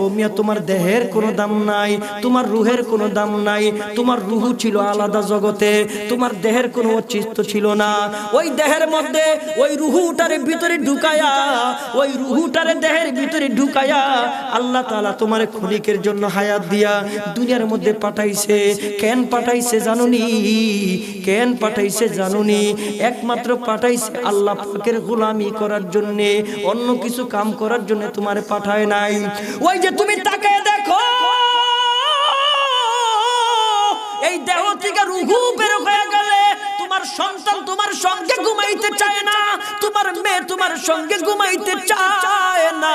ও মিয়া তোমার দেহের কোনো দাম নাই, তোমার রুহের কোনো দাম নাই। তোমার রুহু ছিল আলাদা জগতে, তোমার দেহের কোনো অস্তিত্ব ছিল না। ওই দেহের মধ্যে ওই রুহুটারে ভিতরে ঢুকায়া, ওই রুহুটারে দেহের ভিতরে ঢুকায়া আল্লাহ তাআলা তোমার ক্ষণিকের জন্য হায়াত দিয়া দুনিয়ার মধ্যে পাঠাইছে। কেন পাঠাইছে জানুনি? কেন পাঠাইছে জানুনি? একমাত্র পাঠাইছে আল্লাহ পাকের গোলামি করার জন্য, অন্য কিছু কাম করার জন্য তোমার পাঠায় নাই। ওই যে তুমি তাকে দেখো, এই দেহ থেকে রূহ বের হয়ে গেলে তোমার সন্তান তোমার সঙ্গে ঘুমাইতে চায় না, তোমার মেয়ে তোমার সঙ্গে ঘুমাইতে চায় না।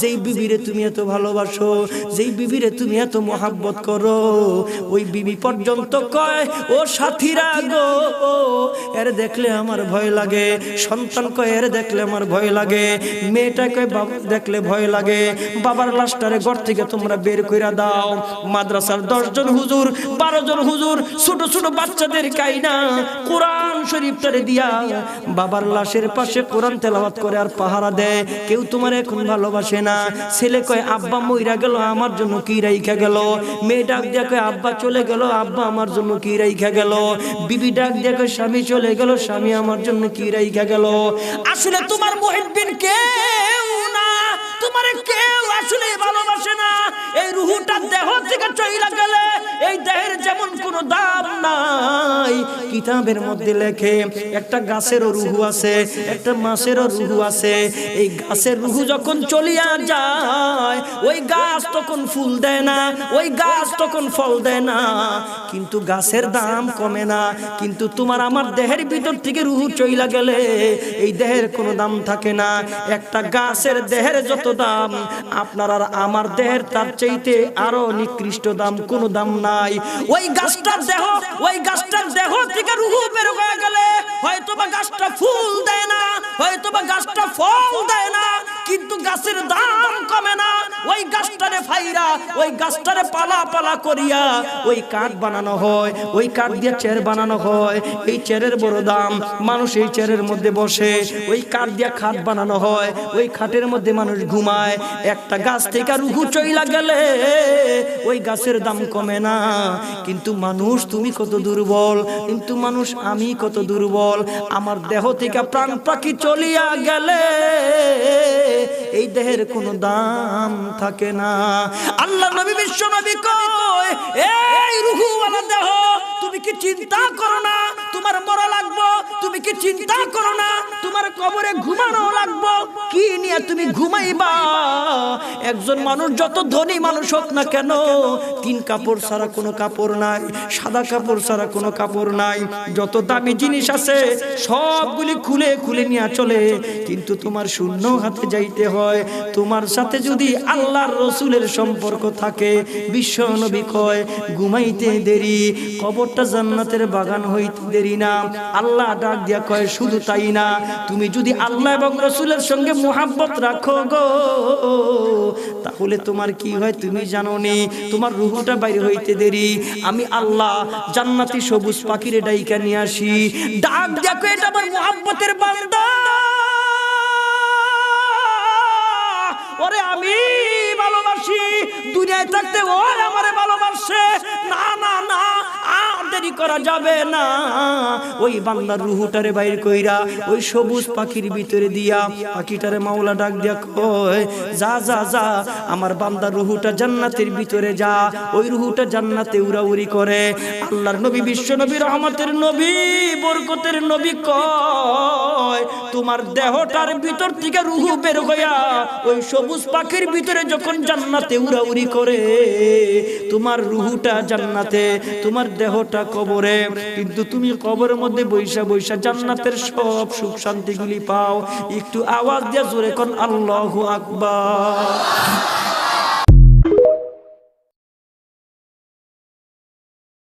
যেই বিবিরে তুমি এত ভালোবাসো, যেই বিবিরে তুমি এত মোহাব্বত করো, ওই বিবি পর্যন্ত কয় ও সাথীরা গো, এর দেখলে আমার ভয় লাগে। সন্তান কয় এর দেখলে আমার ভয় লাগে। মেয়েটা কয় বাবা দেখলে ভয় লাগে। বাবার লাশটারে ঘর থেকে তোমরা বের কইরা দাও। মাদ্রাসার 10 জন হুজুর, 12 জন হুজুর ছোট ছোট বাচ্চাদের কাইনা কোরআন শরীফটারে দিয়া বাবার লাশের পাশে কোরআন তেলাওয়াত করে আর পাহারা দেয়। কেউ তোমার এখন ভালোবাসে না। ছেলে কয় আব্বা মইরা গেল, আমার জন্য কি রাইখা গেল। মেয়ে ডাক দিয়া কয় আব্বা চলে গেল, আব্বা আমার জন্য কি রাইখা গেল। বিবি ডাক দিয়া কয় স্বামী চলে গেল, স্বামী আমার জন্য কি রাইখা গেল। আসলে তোমার মুহিব্বিন কেউ না, তোমার কেউ আসলে ভালোবাসে না। এই রূহটা দেহ থেকে চইলা গেলে এই দেহের যেমন কোনো দাম নাই। কিতাবের মধ্যে লেখে একটা গাছেরও রূহ আছে, একটা মাছেরও রূহ আছে। এই গাছের রূহ যখন চলিয়া যায় ওই গাছ তখন ফুল দেয় না, ওই গাছ তখন ফল দেয় না, কিন্তু গাছের দাম কমে না। কিন্তু তোমার আমার দেহের ভিতর থেকে রূহ চইলা গেলে এই দেহের কোনো দাম থাকে না। একটা গাছের দেহের যত দাম, আপনার আর আমার দেহের তার চাইতে আরো নিকৃষ্ট দাম, কোনো দাম নাই। ওই গাছটার দেহ, ওই গাছটার দেহ থেকে রূহ বের হয়ে গেলে হয়তো বা গাছটা ফুল দেয় না, হয়তো বা গাছটা ফল দেয় না, কিন্তু গাছের দাম কমে না। ওই গাছটারে ফাইরা, ওই গাছটারে পালা পালা করিয়া ওই কাঠ বানানো হয়, ওই কাঠ দিয়ে চেয়ার বানানো হয়। এই চেয়ারের বড় দাম, মানুষ এই চেয়ারের মধ্যে বসে। ওই কাঠ দিয়ে খাট বানানো হয়, ওই খাটের মধ্যে মানুষ ঘুমায়। একটা গাছ থেকে রূহ চইলা গেলে ওই গাছের দাম কমে না। কিন্তু মানুষ তুমি কত দুর্বল, কিন্তু মানুষ আমি কত দুর্বল। আমার দেহ থেকে প্রাণ পাখি চলিয়া গেলে এই দেহের কোনো দাম থাকে না। আল্লাহ নবী বিশ্ব নবী কয় এই রূহওয়ালা দেহ তুমি কি চিন্তা করো না তোমার মরা লাগবো? তুমি কি চিন্তা করো না তোমার কবরে ঘুমানো লাগবো? কি নিয়ে তুমি ঘুমাইবা? একজন মানুষ যত ধনী মানুষ হোক না কেন, 3 কাপড় ছাড়া কোনো কাপড় নাই, সাদা কাপড় ছাড়া কোনো কাপড় নাই। যত দামি জিনিস আছে সবগুলি খুলে খুলে নিয়ে চলে, কিন্তু তোমার শূন্য হাতে যাইতে হয়। তোমার সাথে যদি আল্লাহর রসুলের সম্পর্ক থাকে, বিশ্ব নবী কয় ঘুমাইতে দেরি, কবরটা জান্নাতের বাগান হইতে দেরি না। আল্লাহ ডাক দিয়া কয় শুধু তাই না, তুমি যদি আল্লাহ এবং রসুলের সঙ্গে মুহাব্বত রাখো গো, তাহলে তোমার কি হয় তুমি জানো নি? তোমার রূহটা বাইরে হইতে দেরি, আমি আল্লাহ জান্নাতি সবুজ পাখিরে ডাইকা নিয়ে আসি। ডাক দিয়া কয় এটা আমার মুহাব্বতের বান্দা, ওরে আমি ভালোবাসি, দুনিয়ায় থাকতে ও আমারে ভালোবাসে। না না না, আর দেরি করা যাবে না। ওই বান্দার রূহটারে বাইর কইরা ওই সবুজ পাখির ভিতরে দিয়া পাখিটারে মাওলা ডাক দিয়া কয় যা যা যা, আমার বান্দার রূহটা জান্নাতের ভিতরে যা। ওই রূহটা জান্নাতে উড়াউড়ি করে। আল্লাহর নবী বিশ্ব নবী রহমতের নবী বরকতের নবী কয় তোমার দেহটার ভিতর থেকে রূহ বের হইয়া ওই সবুজ পাখির ভিতরে যখন জান্নাতে উড়াউড়ি করে, তোমার রূহটা জান্নাতে, তোমার দেহটা কবরে, কিন্তু তুমি কবরের মধ্যে বৈশা বৈশা জান্নাতের সব সুখ শান্তিগুলি পাও। একটু আওয়াজ দিয়ে জোরে কোন আল্লাহু আকবার।